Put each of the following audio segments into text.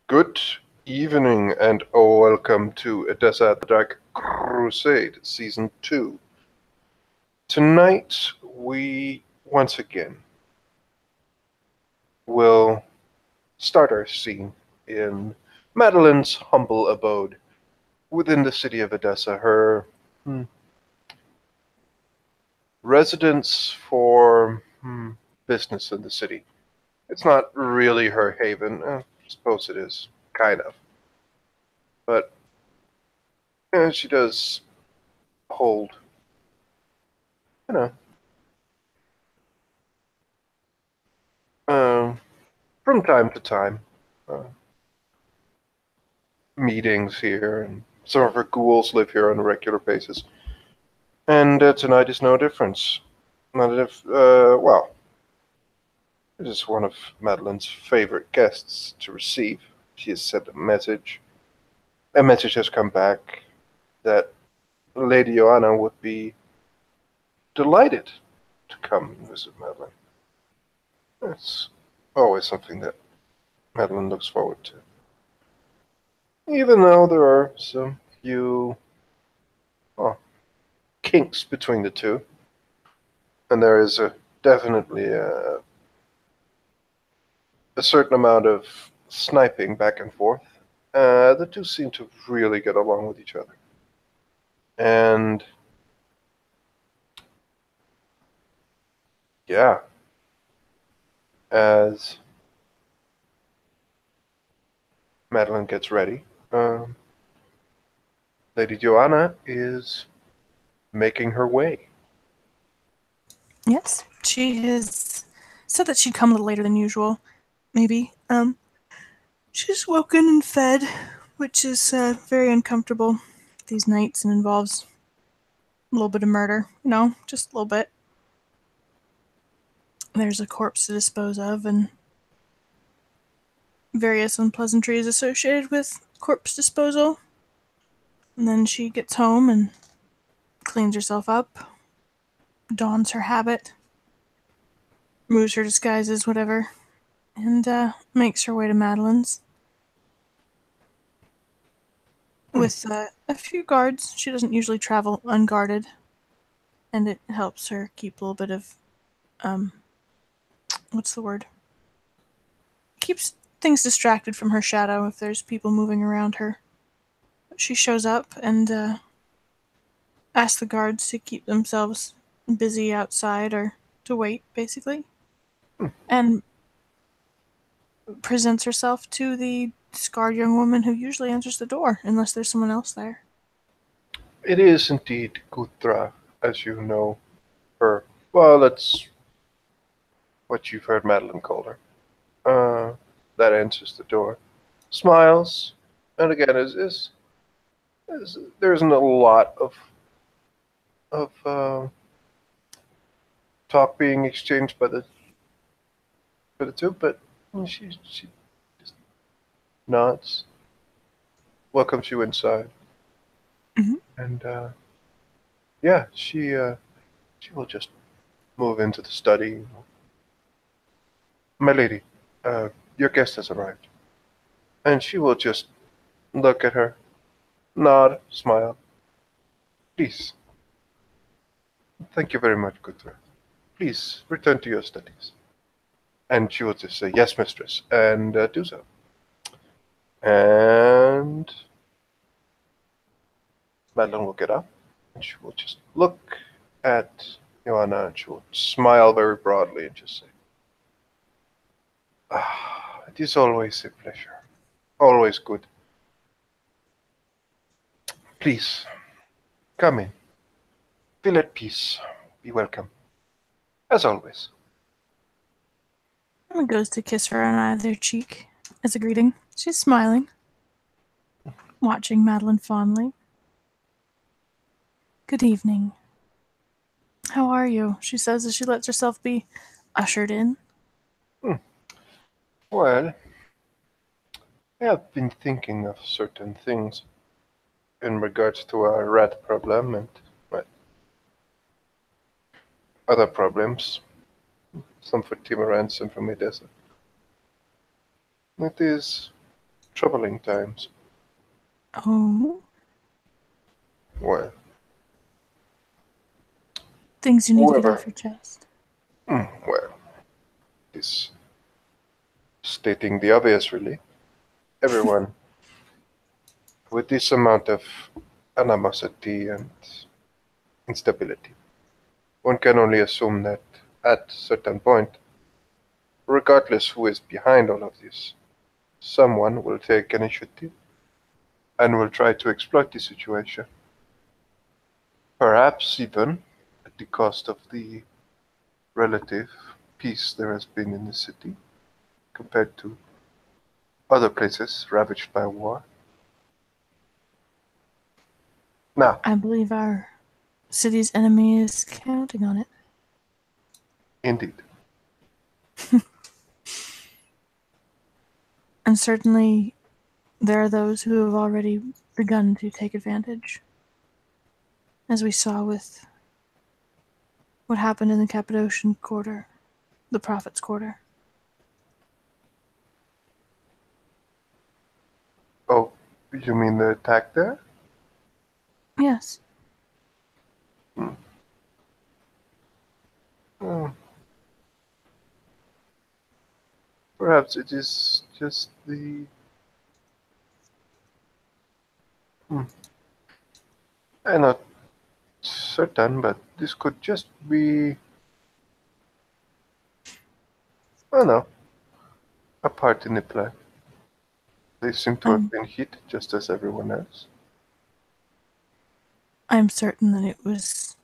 Good evening and welcome to Edessa the Dark Crusade Season 2. Tonight we once again will start our scene in Madeline's humble abode within the city of Edessa, her residence for business in the city. It's not really her haven. I suppose it is, kind of. But she does hold, you know, um, from time to time, uh, meetings here, and some of her ghouls live here on a regular basis. And tonight is no difference. Not if, well, it is one of Madeline's favorite guests to receive. She has sent a message. A message has come back that Lady Joanna would be delighted to come and visit Madeline. It's always something that Madeline looks forward to. Even though there are some few kinks between the two, and there is definitely a certain amount of sniping back and forth. The two seem to really get along with each other. And yeah, as Madeline gets ready, Lady Joanna is making her way. Yes, she has said that she'd come a little later than usual. Maybe. She's woken and fed, which is very uncomfortable these nights and involves a little bit of murder. Just a little bit. There's a corpse to dispose of and various unpleasantries associated with corpse disposal. And then she gets home and cleans herself up, dons her habit, removes her disguises, whatever, and makes her way to Madeline's. With a few guards. She doesn't usually travel unguarded, and it helps her keep a little bit of, what's the word? Keeps things distracted from her shadow if there's people moving around her. She shows up and asks the guards to keep themselves busy outside or to wait, basically, and presents herself to the scarred young woman who usually answers the door, unless there's someone else there. It is indeed Gutra, as you know her. Well, that's what you've heard Madeline call her. That answers the door. Smiles, and again, there isn't a lot of talk being exchanged by the two, but she just nods, welcomes you inside, Mm-hmm. and yeah, she will just move into the study. My lady, your guest has arrived, and she will just look at her, nod, smile. Please, thank you very much, Guthra. Please return to your studies. And she will just say, yes, mistress, and do so. And Madeline will get up, and she will just look at Joanna, and she will smile very broadly and just say, ah, it is always a pleasure. Always good. Please, come in. Feel at peace. Be welcome. As always. And goes to kiss her on either cheek as a greeting. She's smiling, watching Madeline fondly. Good evening. How are you? She says as she lets herself be ushered in. Well, I have been thinking of certain things in regards to our rat problem and well, other problems. Some for Timor and some for Medesa. It is troubling times. Oh, Well, things you need to get whoever. off your chest. Well, is stating the obvious, really. Everyone with this amount of animosity and instability, one can only assume that at a certain point, regardless who is behind all of this, someone will take initiative and will try to exploit the situation. Perhaps even at the cost of the relative peace there has been in the city compared to other places ravaged by war. Now, I believe our city's enemy is counting on it. indeed, And certainly there are those who have already begun to take advantage. As we saw with what happened in the Cappadocian quarter, the Prophet's quarter. oh, you mean the attack there? Yes. Oh, perhaps it is just the. I'm not certain, but this could just be. Oh no, a part in the plan. They seem to have been hit just as everyone else. I'm certain that it was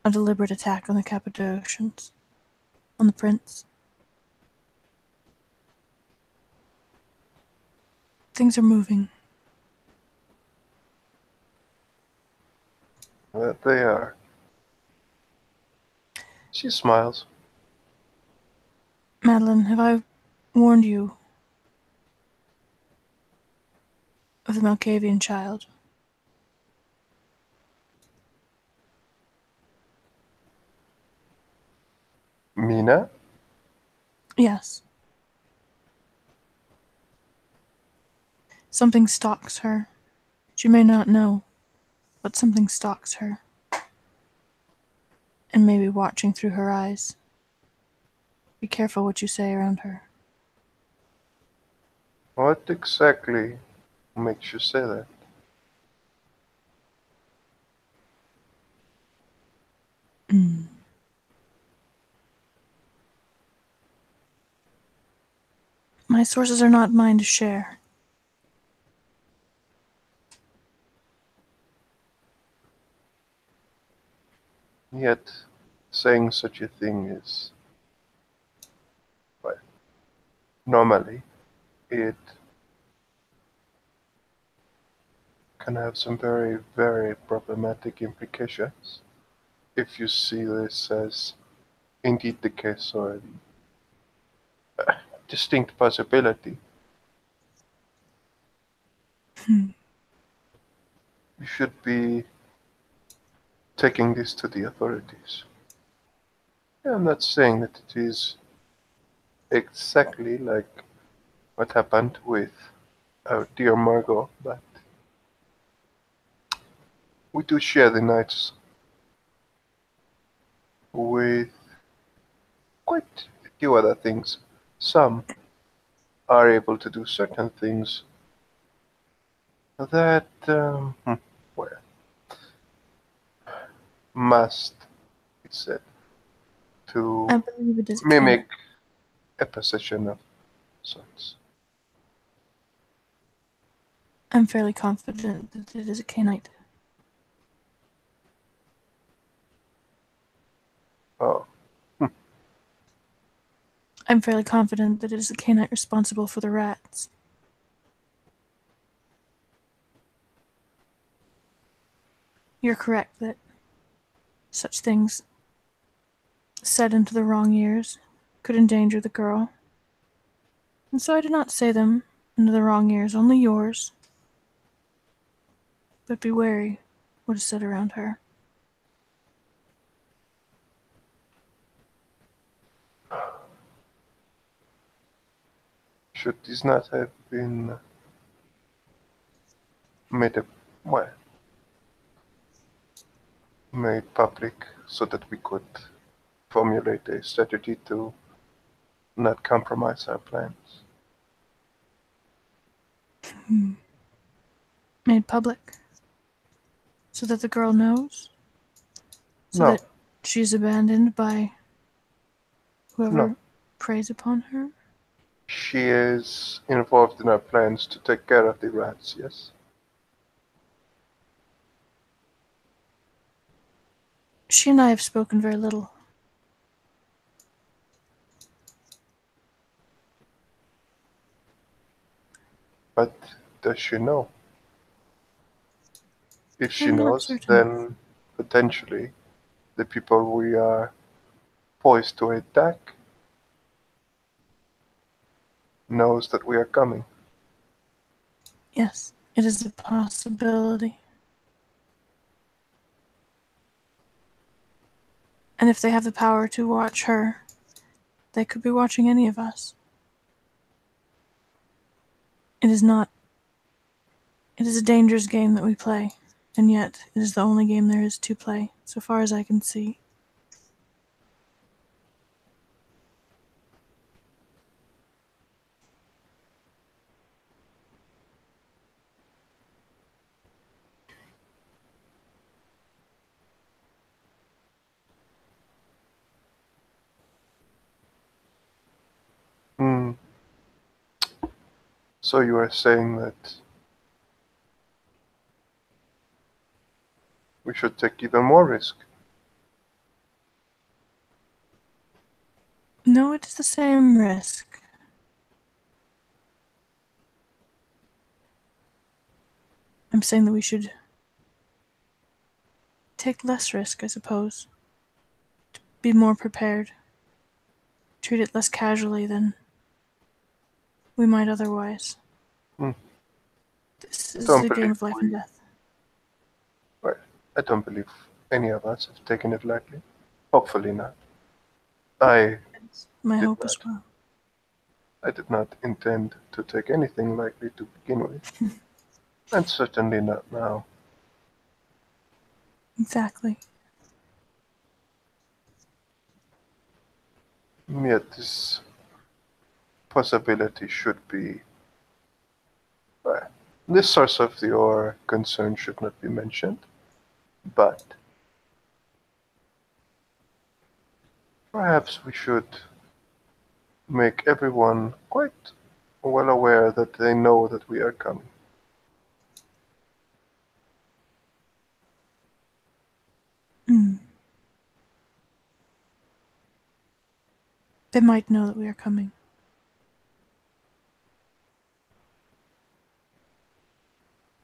a deliberate attack on the Cappadocians, on the prince. Things are moving. That they are. She smiles. Madeline, have I warned you of the Malkavian child? Mina? Yes. Something stalks her. She may not know, but something stalks her. And may be watching through her eyes. Be careful what you say around her. What exactly makes you say that? My sources are not mine to share. Yet, saying such a thing is. Well, normally, it can have some very, very problematic implications if you see this as indeed the case or a distinct possibility. You should be taking this to the authorities. I'm not saying that it is exactly like what happened with our dear Margot, but we do share the nights with quite a few other things. Some are able to do certain things that, well, must be said I to believe it is a mimic Canaanite. a possession of sorts. I'm fairly confident that it is a Canaanite. Oh, I'm fairly confident that it is the Canaanite responsible for the rats. You're correct that such things said into the wrong ears could endanger the girl. And so I did not say them into the wrong ears, only yours. But be wary what is said around her. should this not have been made well, made public so that we could formulate a strategy to not compromise our plans. Made public. So that the girl knows? So No, that she's abandoned by no. whoever preys upon her? She is involved in our plans to take care of the rats, yes? She and I have spoken very little. But does she know? If she I'm not knows, certain. then potentially the people we are poised to attack knows that we are coming. Yes, it is a possibility. And if they have the power to watch her, they could be watching any of us. It is not. It is a dangerous game that we play, and yet it is the only game there is to play, so far as I can see. Hmm. So you are saying that we should take even more risk? No, it is the same risk. I'm saying that we should take less risk, I suppose. Be more prepared. Treat it less casually than we might otherwise. Hmm. This is Don't a game believe of life and we. death. Well, I don't believe any of us have taken it lightly. Hopefully not. I It's my did hope not. as well. I did not intend to take anything lightly to begin with, and certainly not now. Exactly. Yet this possibility should be. Well, this source of your concern should not be mentioned, but perhaps we should make everyone quite well aware that they know that we are coming. Mm. They might know that we are coming.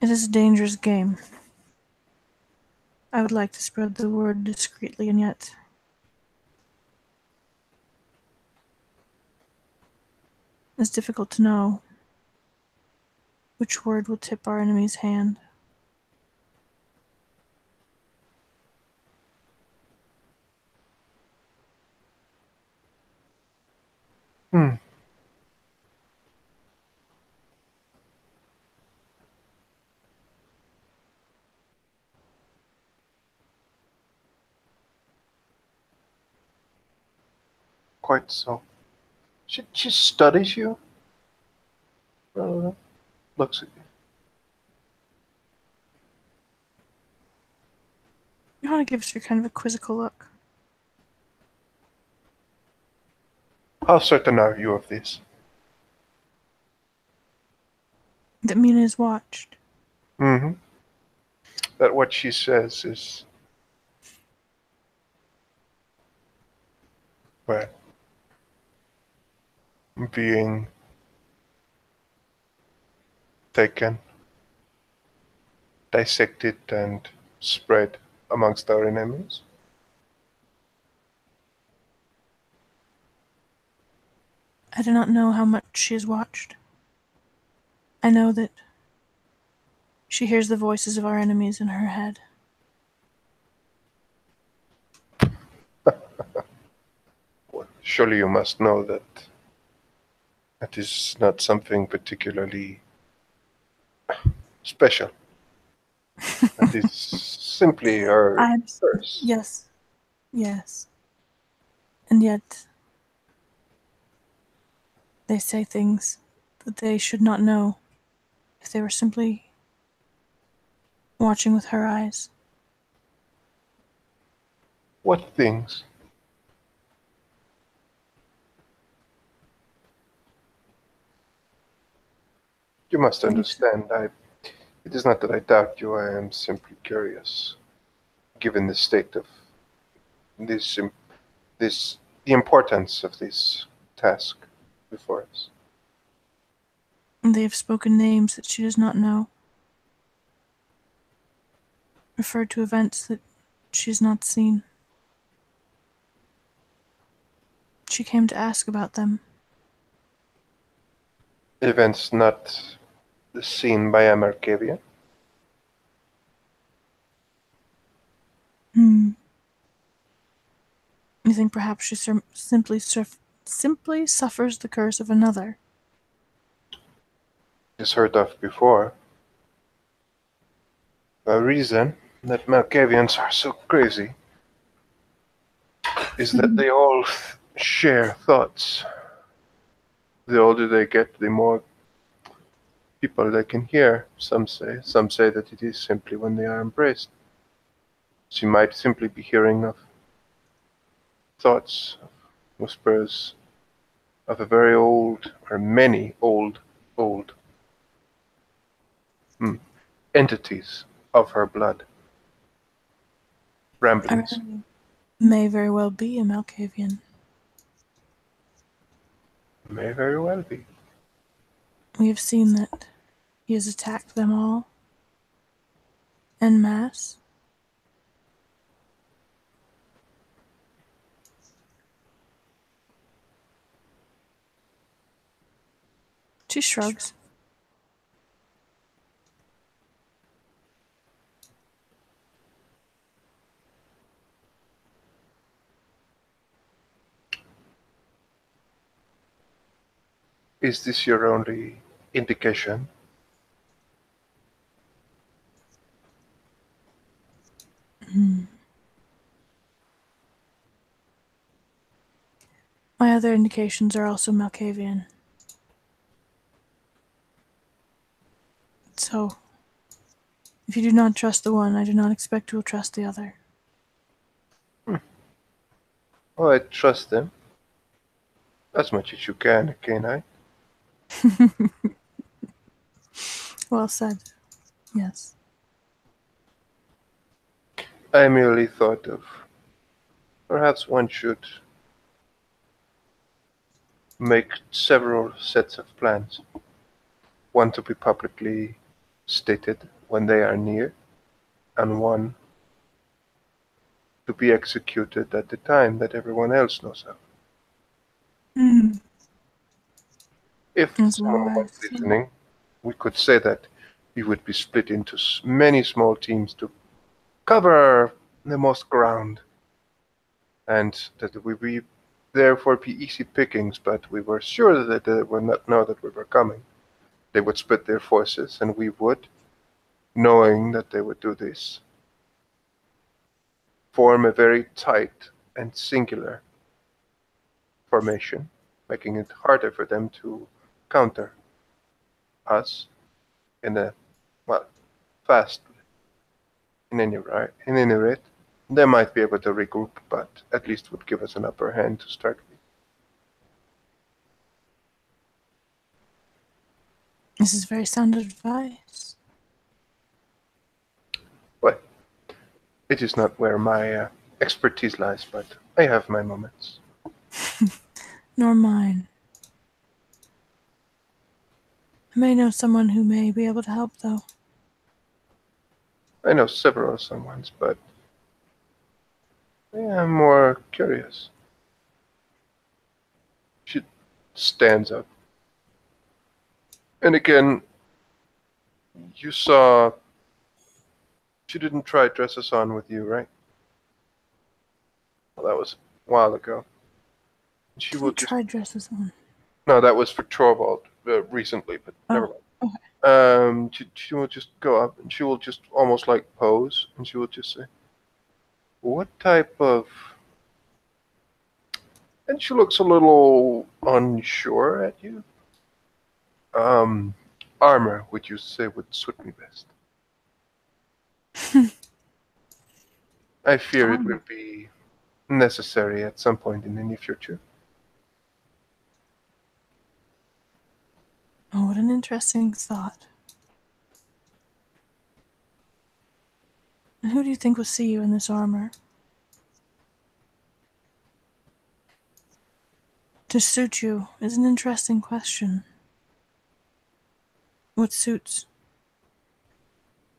It is a dangerous game. I would like to spread the word discreetly, and yet it's difficult to know which word will tip our enemy's hand. Hmm. Quite so. She studies you. Looks at you. Johanna gives her kind of a quizzical look. How certain are you of this? That Mina is watched. Mm-hmm. That what she says is, well, being taken, dissected, and spread amongst our enemies. I do not know how much she is watched. I know that she hears the voices of our enemies in her head. Well, surely you must know that that is not something particularly special. That is simply her curse. Yes. Yes. And yet, they say things that they should not know if they were simply watching with her eyes. What things? You must understand, it is not that I doubt you, I am simply curious, given the state of this, the importance of this task before us. And they have spoken names that she does not know, referred to events that she has not seen. She came to ask about them. Events not seen by a Markavian? You think perhaps she simply suffers the curse of another? Is heard of before. A reason that Malkavians are so crazy is that they all share thoughts. The older they get, the more people they can hear, some say. Some say that it is simply when they are embraced. She might simply be hearing of thoughts, whispers of a very old, or many old entities of her blood. Ramblings. May very well be a Malkavian. May very well be. We have seen that he has attacked them all en masse. She shrugs. Is this your only indication? My other indications are also Malkavian. So, if you do not trust the one, I do not expect you will trust the other. Oh, I trust them. As much as you can I? Well said. Yes. I merely thought of perhaps one should make several sets of plans. One to be publicly stated when they are near, and one to be executed at the time that everyone else knows of. If As someone well was as listening, we could say that we would be split into many small teams to cover the most ground, and that it would be therefore be easy pickings, but we were sure that they would not know that we were coming. They would split their forces, and we would, knowing that they would do this, form a very tight and singular formation, making it harder for them to counter us in a, well, fast. In any rate, they might be able to regroup, but at least would give us an upper hand to start with. this is very sound advice. Well, it is not where my expertise lies, but I have my moments. Nor mine. I may know someone who may be able to help, though. I know several someones, but I'm more curious. She stands up. And again, you saw she didn't try dress us on with you, right? Well, that was a while ago. She will just try dresses on. No, that was for Torvald recently, but never mind. she will just go up and she will just almost like pose and she will just say, "What type of?" And she looks a little unsure at you. Um, Armor, would you say would suit me best? I fear it will be necessary at some point in the near future. Oh, what an interesting thought. And who do you think will see you in this armor? To suit you is an interesting question. What suits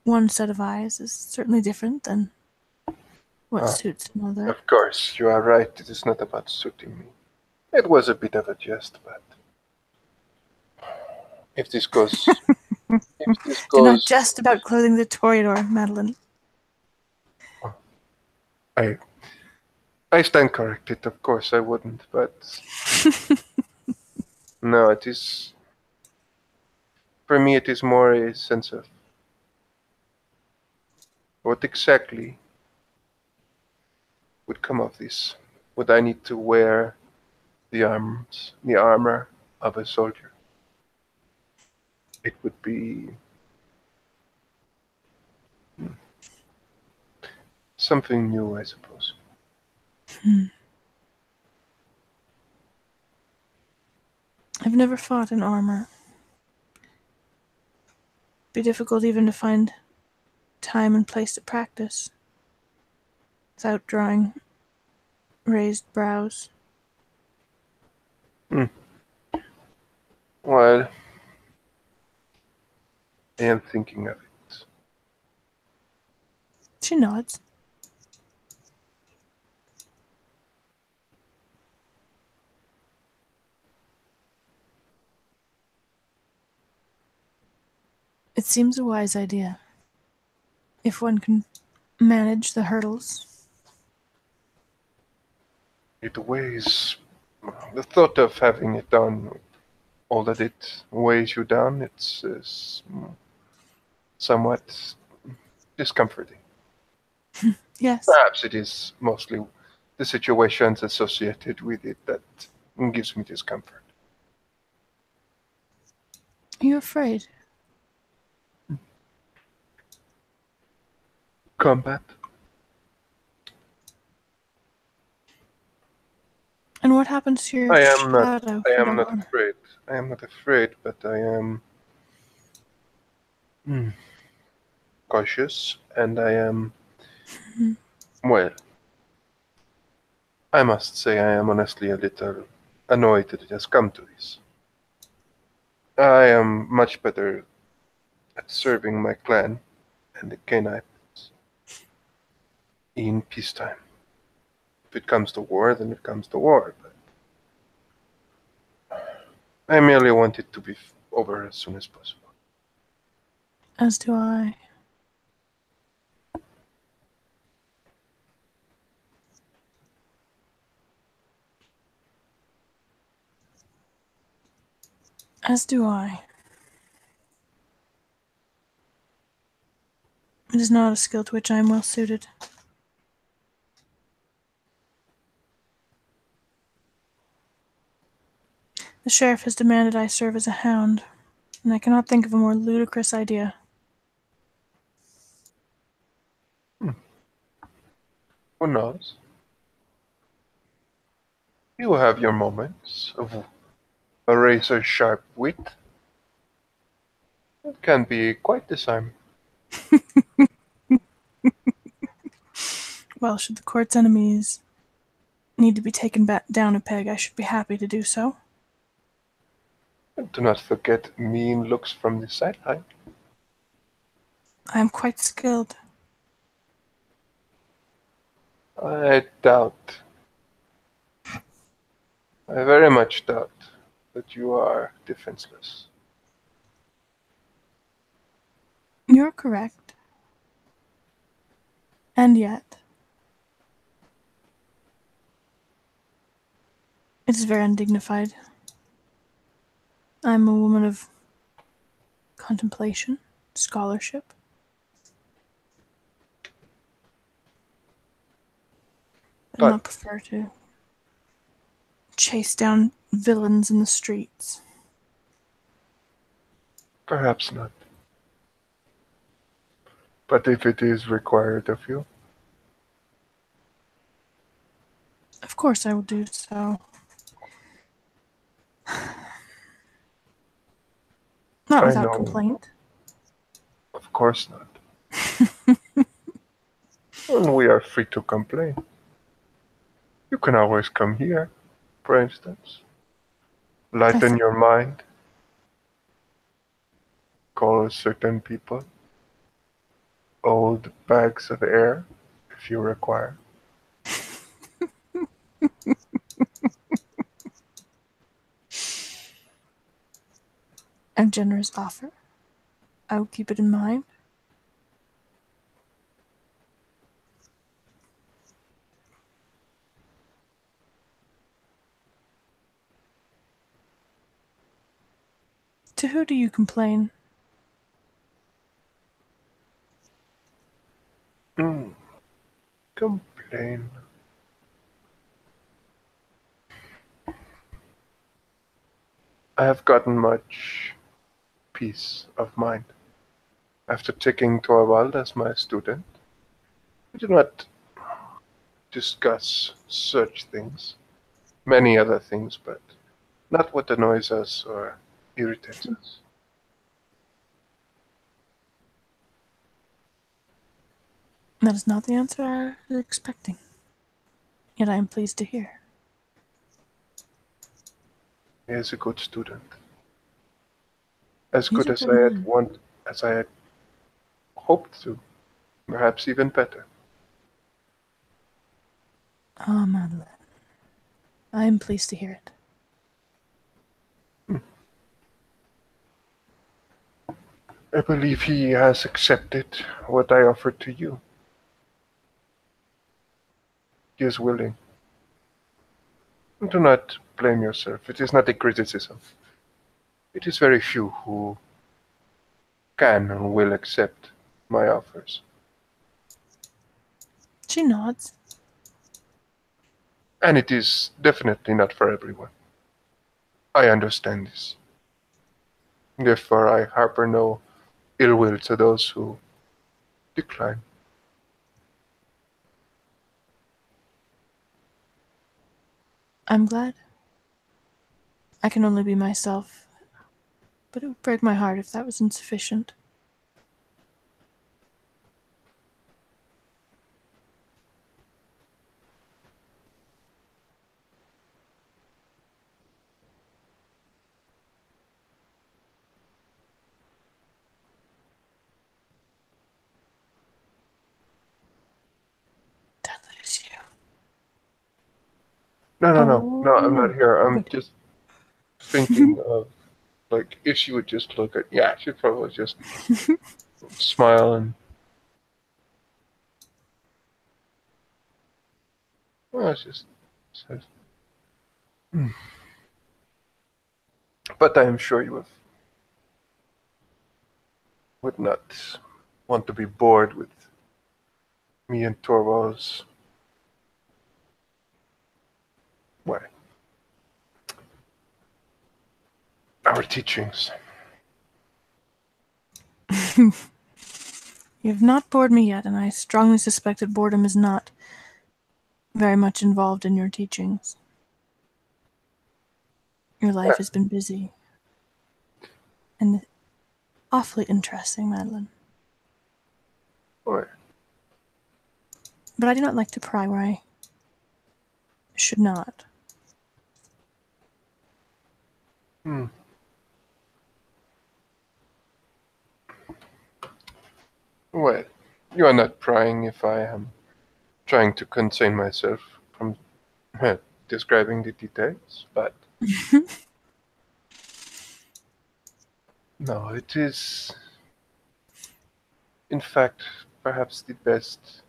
one set of eyes is certainly different than what suits another. Of course, you are right. It is not about suiting me. It was a bit of a jest, but if this goes, if this Do not goes, jest about clothing the Toreador, Madeline. I, I stand corrected. Of course, I wouldn't, but no, it is. For me, it is more a sense of what exactly would come of this. Would I need to wear the armor of a soldier? It would be something new, I suppose. I've never fought in armor. Be difficult even to find time and place to practice without drawing raised brows. Well, I am thinking of it. She nods. It seems a wise idea. If one can manage the hurdles. It weighs. The thought of having it done, all that it weighs you down, it's somewhat discomforting. Yes, Perhaps it is mostly the situations associated with it that gives me discomfort. you're afraid. Combat. And what happens to your I am not. shadow? I if you am don't not want- afraid. I am not afraid, but I am cautious, and I am. Well, I must say I am honestly a little annoyed that it has come to this. I am much better at serving my clan and the Canaanites in peacetime. If it comes to war, then it comes to war. But I merely want it to be over as soon as possible. As do I. As do I. It is not a skill to which I am well suited. The sheriff has demanded I serve as a hound, and I cannot think of a more ludicrous idea. Who knows? You have your moments of a razor sharp wit. It can be quite disarming. Well, should the court's enemies need to be taken back down a peg, I should be happy to do so. And do not forget mean looks from the sideline. I am quite skilled. I doubt. I very much doubt that you are defenseless. You're correct. And yet, it is very undignified. I am a woman of contemplation, scholarship. I do But not prefer to chase down villains in the streets. perhaps not. But if it is required of you, Of course I will do so. Not I without know, complaint. of course not. And we are free to complain. You can always come here, for instance. Lighten your mind. Call certain people. Old bags of air, if you require. A generous offer. I will keep it in mind. To who do you complain? Complain. I have gotten much peace of mind after taking Torvald as my student. We do not discuss such things, many other things, but not what annoys us or irritates us. That is not the answer I was expecting. Yet I am pleased to hear. He is a good student. As He's good a as good I had man. want, as I had hoped to, perhaps even better. Ah, Madeline. I am pleased to hear it. I believe he has accepted what I offered to you. He is willing. Do not blame yourself. It is not a criticism. It is very few who can and will accept my offers. She nods. And it is definitely not for everyone. I understand this. Therefore, I harbor no ill will to those who decline. I'm glad. I can only be myself, but it would break my heart if that was insufficient. That is you. No, I'm not Oh, here. I'm good. just thinking of, like, if she would just look at, yeah, she'd probably just smile and, well, it's just says, "Hmm." But I am sure would not want to be bored with me and Torvald's, well, our teachings. You have not bored me yet, and I strongly suspect that boredom is not very much involved in your teachings. Your life has been busy and awfully interesting, Madeline. Or, But I do not like to pry where I should not. hmm. Well, you are not prying if I am trying to contain myself from describing the details, but no, it is, in fact, perhaps the best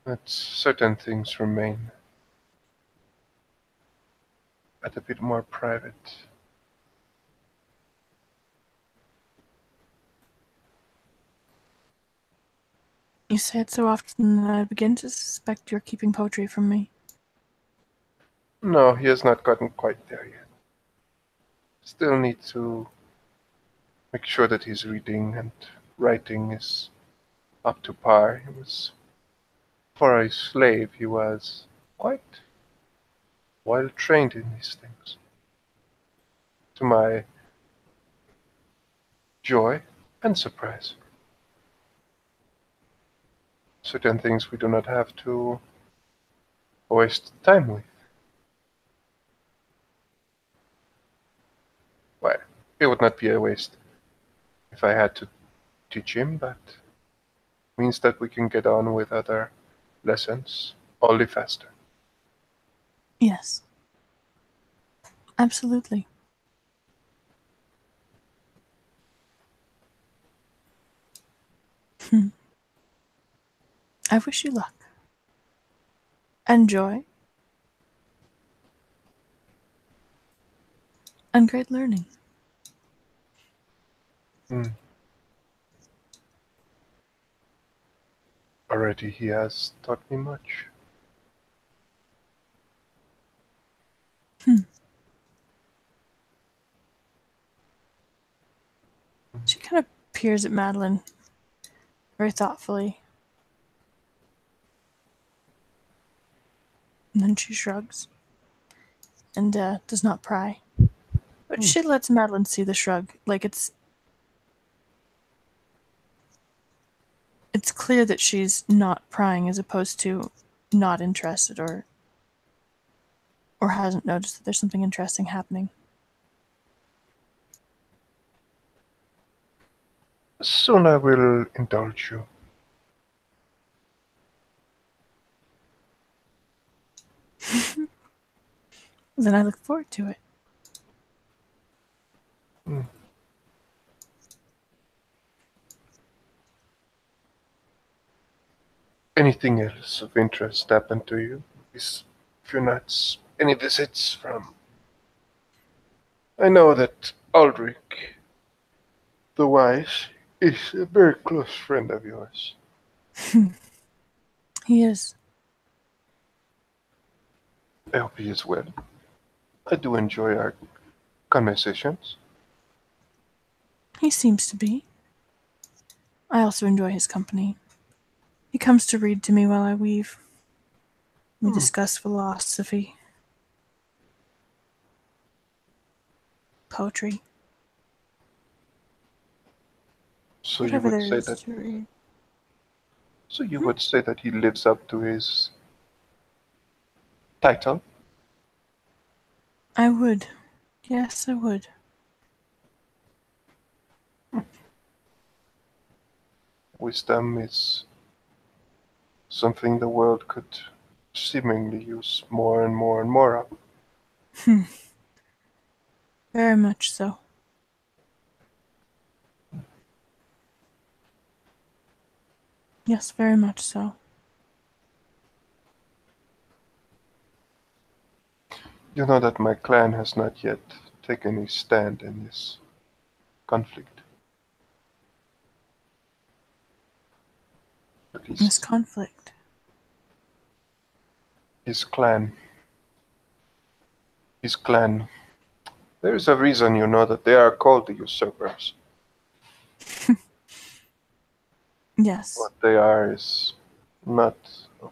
that certain things remain at a bit more private. You say it so often that I begin to suspect you're keeping poetry from me. No, he has not gotten quite there yet. Still need to make sure that his reading and writing is up to par. For a slave, he was quite well trained in these things. To my joy and surprise. Certain things we do not have to waste time with. Well, it would not be a waste if I had to teach him, but means that we can get on with other lessons all the faster. Yes. Absolutely. I wish you luck. And joy. And great learning. Already he has taught me much. She kind of peers at Madeline very thoughtfully. And then she shrugs and does not pry. But she lets Madeline see the shrug. Like it's clear that she's not prying as opposed to not interested or hasn't noticed that there's something interesting happening. Soon I will indulge you. Then I look forward to it. Anything else of interest happened to you? These few nights? Any visits from... I know that Aldrich, the wise, is a very close friend of yours. He is. I hope he is well. I do enjoy our conversations. He seems to be. I also enjoy his company. He comes to read to me while I weave. We discuss philosophy, poetry, So you whatever would there say is that... to read. So you would say that he lives up to his title? I would. Yes, I would. Wisdom is something the world could seemingly use more and more and more of. Very much so. Yes, very much so. You know that my clan has not yet taken a stand in this conflict. At This least conflict. his clan. His clan. There is a reason, you know, that they are called the usurpers. Yes. What they are is not of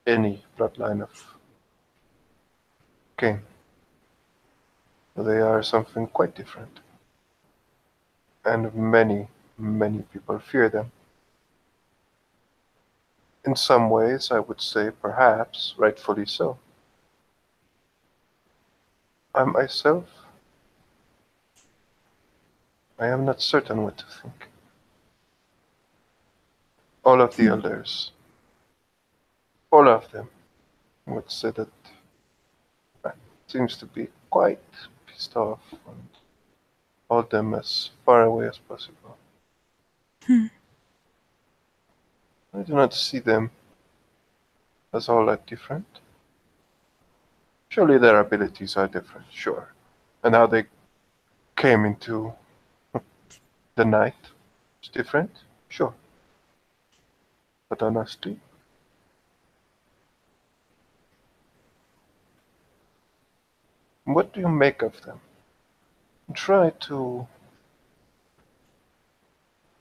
any bloodline of king. They are something quite different. And many, many people fear them. In some ways, I would say perhaps rightfully so. I myself, I am not certain what to think. All of the elders, all of them, would say that seems to be quite pissed off and hold them as far away as possible. I do not see them as all that different. Surely their abilities are different, sure. And how they came into the night is different, sure. but honestly, what do you make of them? Try to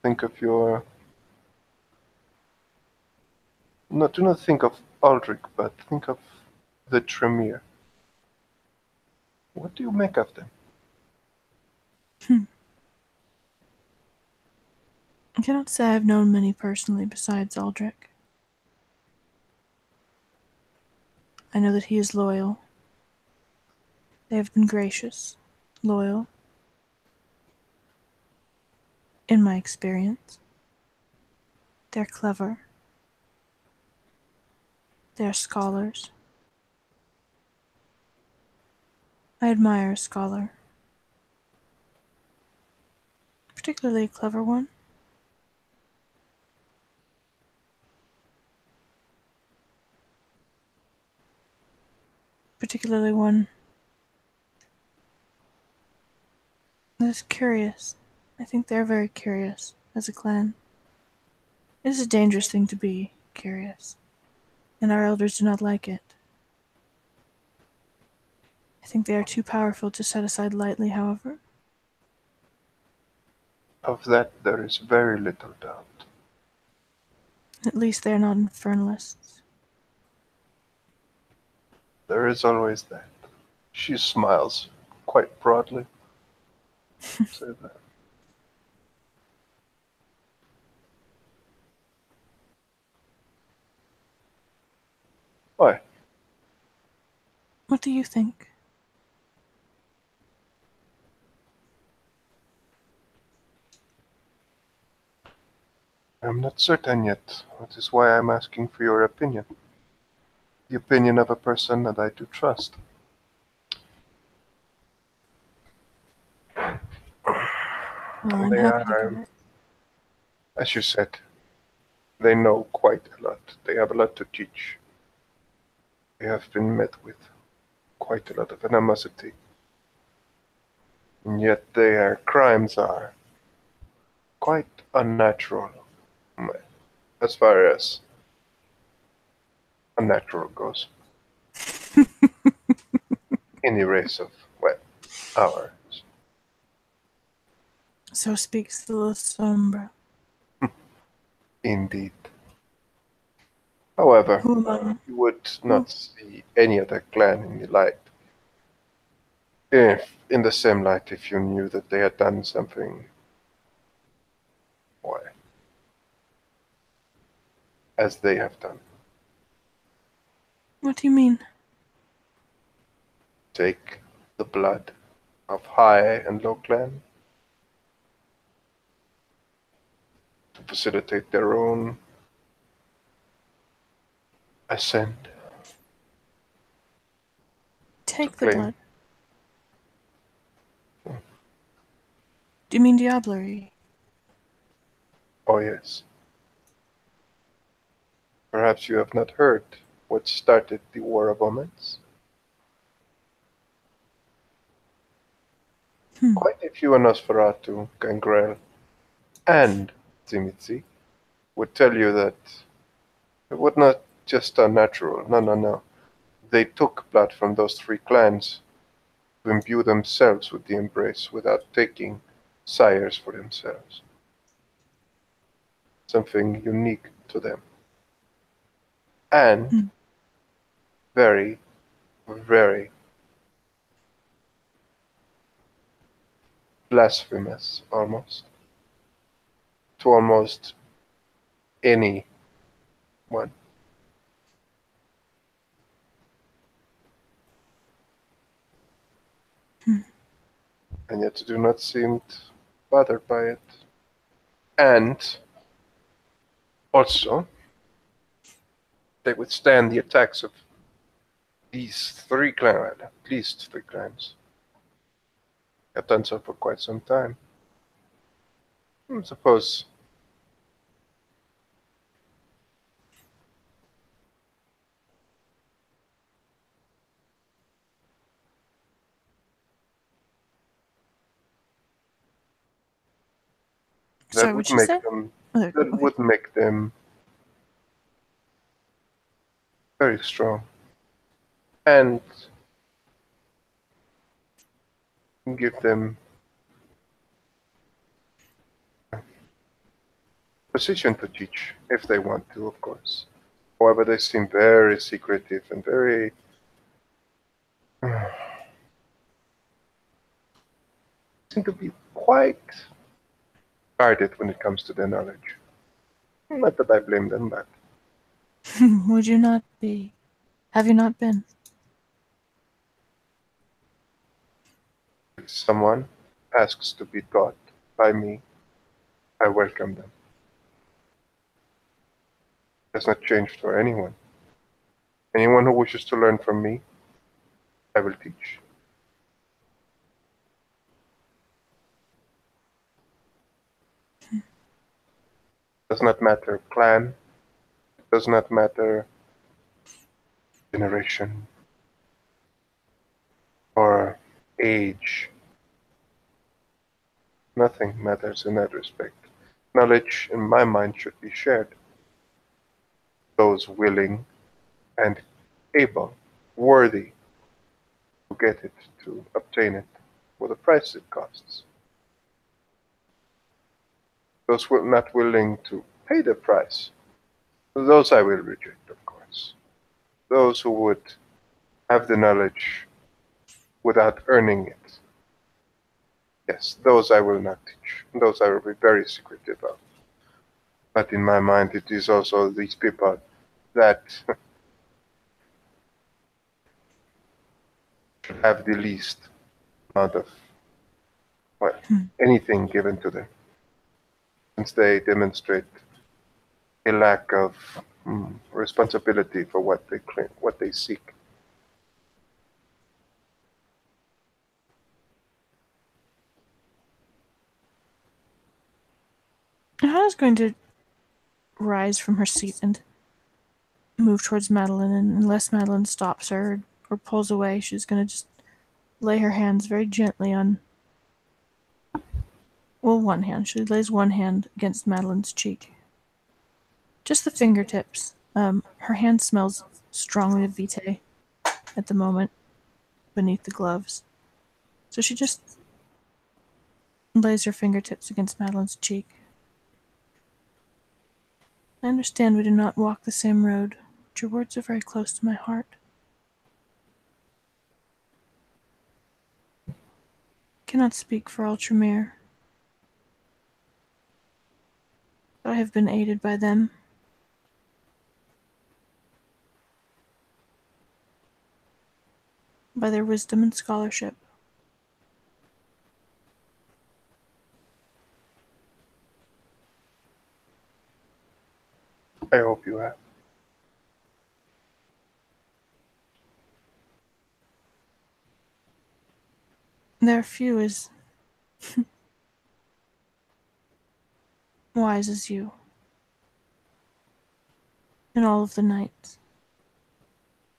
think of your. Do not think of Aldrich, but think of the Tremere. What do you make of them? Hmm. I cannot say I have known many personally besides Aldrich. I know that he is loyal. They have been gracious, loyal, in my experience. They're clever. They're scholars. I admire a scholar, particularly a clever one. Particularly one that is curious. I think they're very curious as a clan. It is a dangerous thing to be curious, and our elders do not like it. I think they are too powerful to set aside lightly, however. Of that there is very little doubt. At least they are not infernalists. There is always that. She smiles quite broadly. Say that. Why? What do you think? I'm not certain yet. That is why I'm asking for your opinion. The opinion of a person that I do trust. Well, I'm They happy to give are, it. as you said, they know quite a lot. They have a lot to teach. They have been met with quite a lot of animosity. And yet their crimes are quite unnatural, as far as unnatural goes. In the race of, well, ours. So speaks the La Sombra. Indeed. However, Who among you would who? not see any other clan in the light. If in the same light, if you knew that they had done something, why, as they have done. What do you mean? Take the blood of high and low clan to facilitate their own ascent to Take the claim. blood. Do you mean diablerie? Oh yes, perhaps you have not heard what started the War of Omens. Quite a few Nosferatu, Gangrel, and Tzimitzi would tell you that it was not just unnatural. No, no, no. They took blood from those three clans to imbue themselves with the embrace without taking sires for themselves. Something unique to them. And very, very blasphemous almost to almost anyone. And yet do not seem bothered by it. And also, they withstand the attacks of these three clans, at least three clans. Have done so for quite some time. I suppose that Sorry, would what'd you make say? them Oh, there we that go. Okay. would make them very strong, and give them position to teach if they want to, of course. However, they seem very secretive and very seem to be quite guarded when it comes to their knowledge. Not that I blame them, but Would you not be? Have you not been? if someone asks to be taught by me, I welcome them. It has not changed for anyone. Anyone who wishes to learn from me, I will teach. Does not matter clan, does not matter generation or age. Nothing matters in that respect. Knowledge, in my mind, should be shared. Those willing and able, worthy to get it, to obtain it, for the price it costs. Those who are not willing to pay the price, those I will reject, of course. Those who would have the knowledge without earning it, yes, those I will not teach. Those I will be very secretive of. But in my mind, it is also these people that should have the least amount of, well, anything given to them, since they demonstrate a lack of responsibility for what they claim, what they seek. Hannah's going to rise from her seat and move towards Madeline, and unless Madeline stops her or pulls away, she's going to just lay her hands very gently on, well, one hand. She lays one hand against Madeline's cheek. Just the fingertips. Her hand smells strongly of vitae at the moment beneath the gloves. So she just lays her fingertips against Madeline's cheek. I understand we do not walk the same road, but your words are very close to my heart. I cannot speak for all Tremere, but I have been aided by them. By their wisdom and scholarship. I hope you have. There are few as wise as you in all of the knights.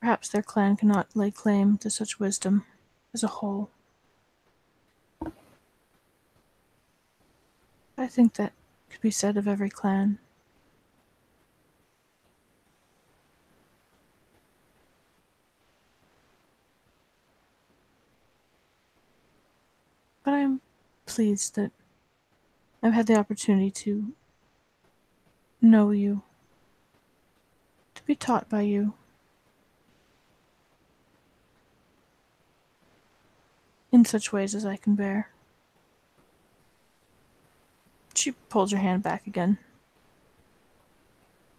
Perhaps their clan cannot lay claim to such wisdom as a whole. I think that could be said of every clan. But I am pleased that I've had the opportunity to know you, to be taught by you. In such ways as I can bear. She pulls her hand back again.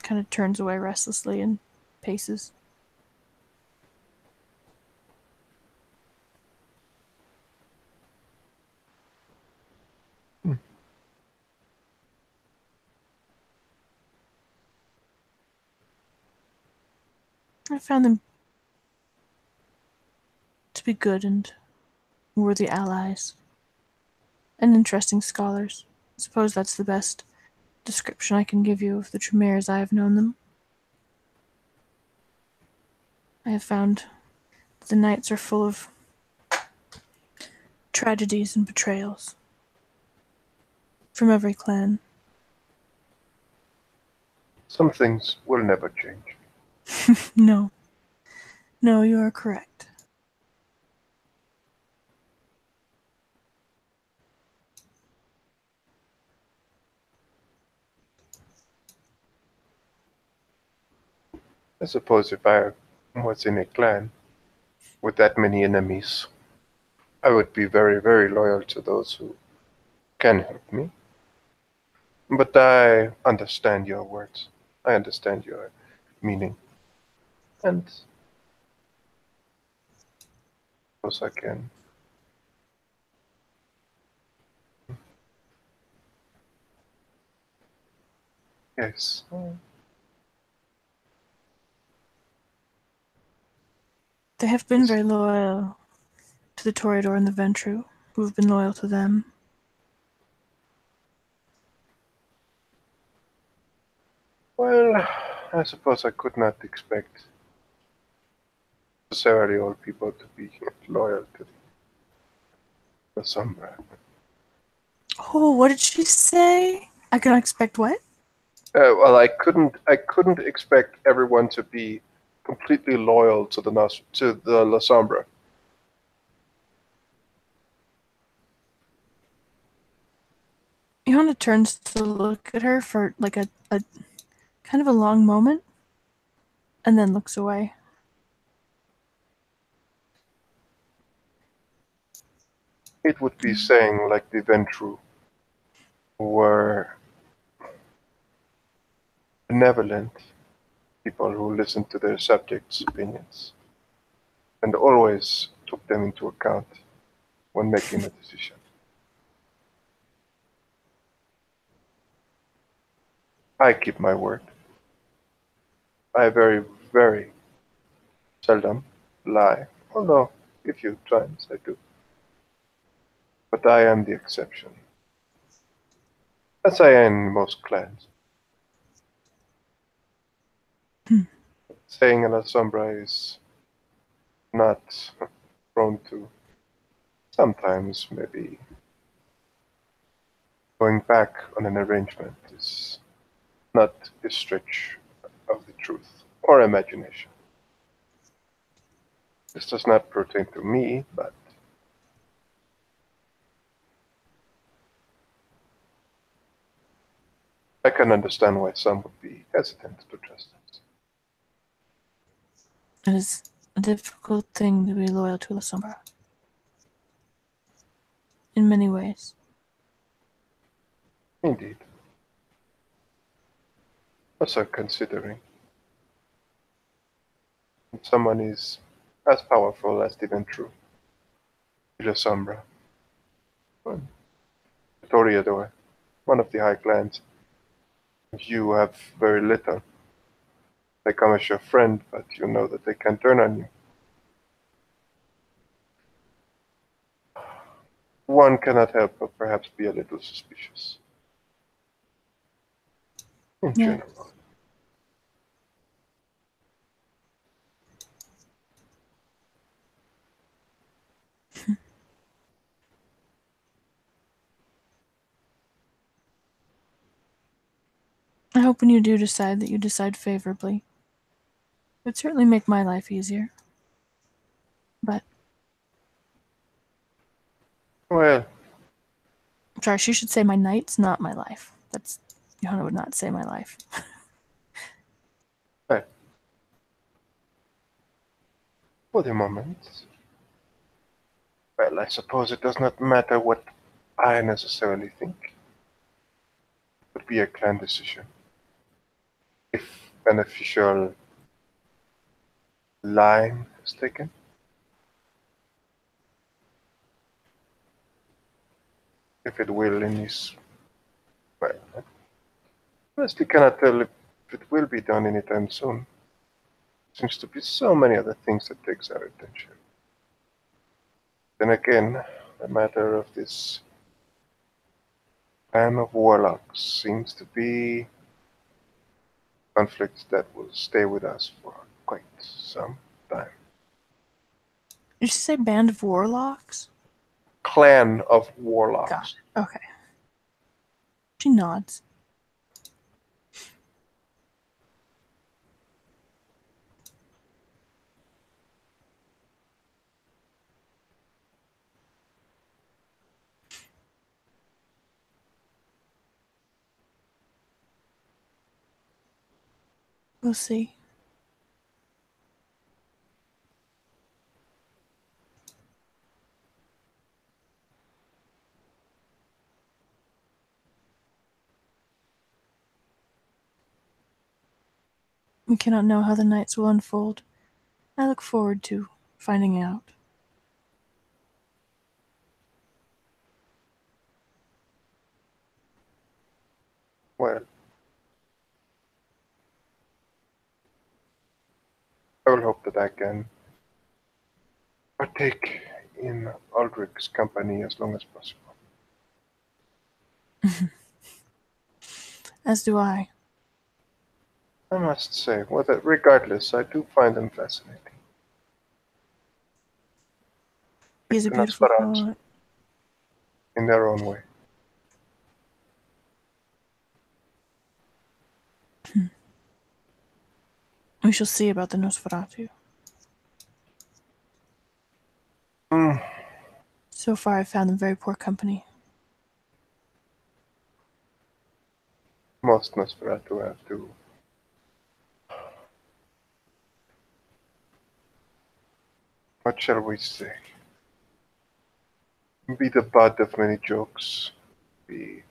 Kind of turns away restlessly and paces. I found them to be good and worthy allies. And interesting scholars. I suppose that's the best description I can give you of the Tremere as I have known them. I have found that the knights are full of tragedies and betrayals. From every clan. Some things will never change. No. No, you are correct. I suppose if I was in a clan with that many enemies, I would be very, very loyal to those who can help me. But I understand your words. I understand your meaning. And of course I can. Yes. They have been very loyal to the Toreador and the Ventru, who have been loyal to them. Well, I suppose I could not expect necessarily all people to be loyal to the Sombra. Oh, what did she say? I cannot expect what? Well, I couldn't expect everyone to be completely loyal to the La Sombra. Johanna turns to look at her for like a kind of a long moment, and then looks away. It would be saying like the Ventru were benevolent people who listened to their subjects' opinions and always took them into account when making a decision. I keep my word. I very, very seldom lie, although a few times I do. But I am the exception, as I am in most clans. Saying a La Sombra is not prone to sometimes maybe going back on an arrangement is not a stretch of the truth or imagination. This does not pertain to me, but I can understand why some would be hesitant to trust us. It is a difficult thing to be loyal to La Sombra. In many ways. Indeed. Also considering that someone is as powerful as the Ventru, La Sombra, Toreador, one of the high clans. You have very little. They come as your friend, but you know that they can turn on you. One cannot help but perhaps be a little suspicious. In Yeah. general. I hope when you do decide that you decide favorably. It would certainly make my life easier. But, Well, sorry, she should say my night's not my life. That's, Johanna would not say my life. well, for the moment. Well, I suppose it does not matter what I necessarily think. It would be a clan decision. If beneficial line is taken. If it will in this, well, I honestly cannot tell if it will be done anytime soon. Seems to be so many other things that takes our attention. Then again, the matter of this clan of warlocks seems to be conflict that will stay with us for quite some time. Did she say band of warlocks? Clan of warlocks. Got it. Okay. She nods. We'll see. We cannot know how the nights will unfold. I look forward to finding out. Well, I will hope that I can partake in Aldrich's company as long as possible. As do I. I must say, regardless, I do find them fascinating. He's a The beautiful Nosferatu poet. in their own way. We shall see about the Nosferatu. Mm, So far, I've found them very poor company. most Nosferatu have to. What shall we say? Be the butt of many jokes, be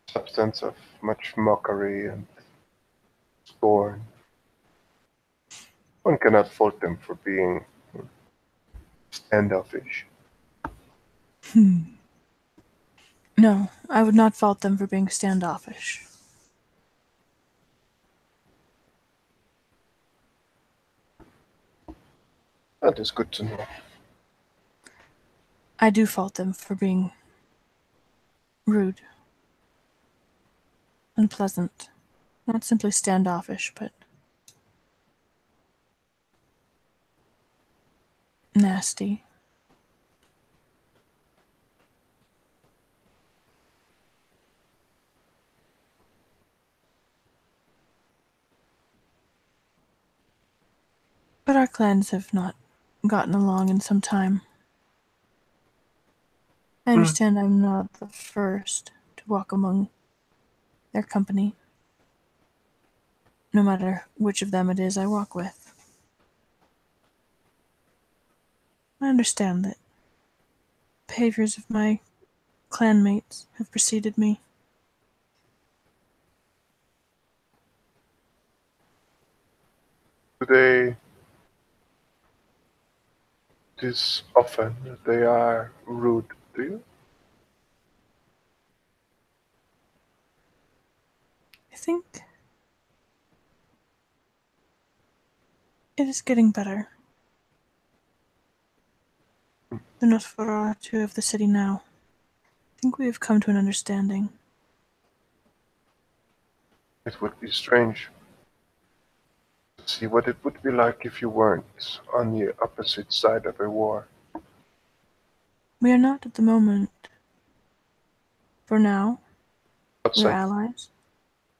substance of much mockery and scorn. One cannot fault them for being standoffish. No, I would not fault them for being standoffish. That is good to know. I do fault them for being rude, unpleasant, not simply standoffish, but nasty. But our clans have not gotten along in some time. I understand I'm not the first to walk among their company, no matter which of them it is I walk with. I understand that behaviors of my clanmates have preceded me. Today, it is often that they are rude to you. I think it is getting better. The Nosferatu of the city now. I think we have come to an understanding. It would be strange to see what it would be like if you weren't on the opposite side of a war. We are not at the moment. For now, we're Outside. allies.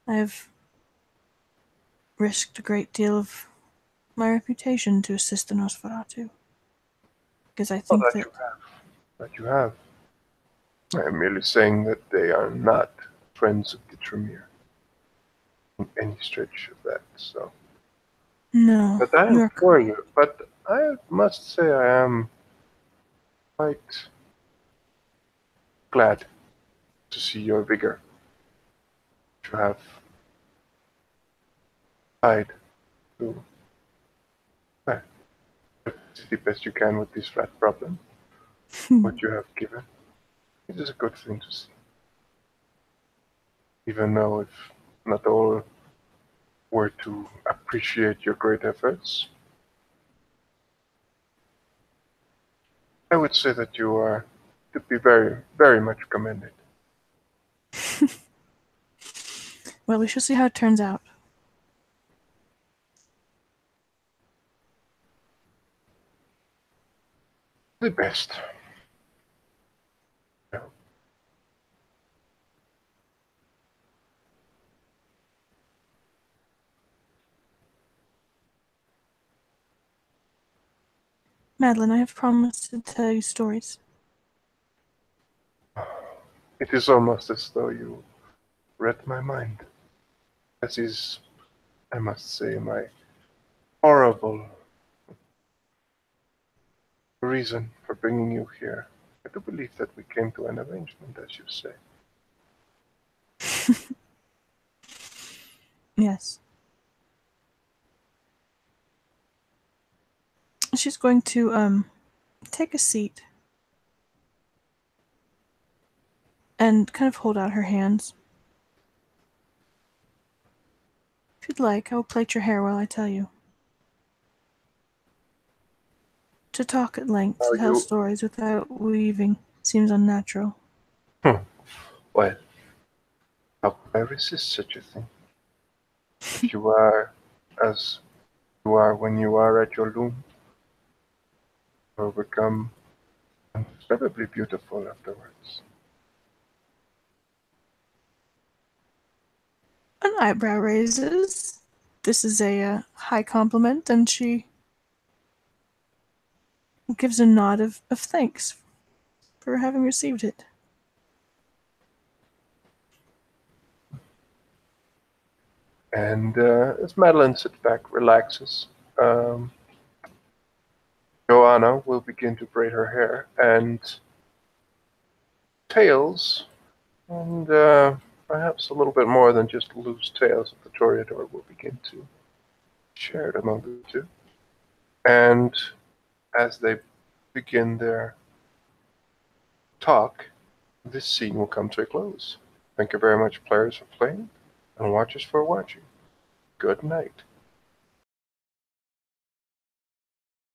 I have risked a great deal of my reputation to assist the Nosferatu. Because I Oh, think that that you have. I am merely saying that they are not friends of the Tremere in any stretch of that. So, no, but I you am are for correct. you. But I must say I am quite glad to see your vigor. You have tried to well, do the best you can with this rat problem. What you have given. It is a good thing to see. Even though if not all were to appreciate your great efforts, I would say that you are to be very, very much commended. Well, we shall see how it turns out. The best. Yeah. Madeline, I have promised to tell you stories. It is almost as though you read my mind, as is I must say, my horrible reason for bringing you here. I do believe that we came to an arrangement, as you say. Yes. She's going to take a seat and kind of hold out her hands. If you'd like, I will plait your hair while I tell you. To talk at length, Are to tell you? stories without weaving, seems unnatural. Well, how could I resist such a thing? If you are as you are when you are at your loom, you will become incredibly beautiful afterwards. An eyebrow raises. This is a high compliment, and she gives a nod of thanks for having received it. And as Madeline sits back, relaxes, Joanna will begin to braid her hair, and tails, and perhaps a little bit more than just loose tails of the Toreador will begin to share it among the two. And as they begin their talk, this scene will come to a close. Thank you very much, players, for playing, and watchers for watching. Good night.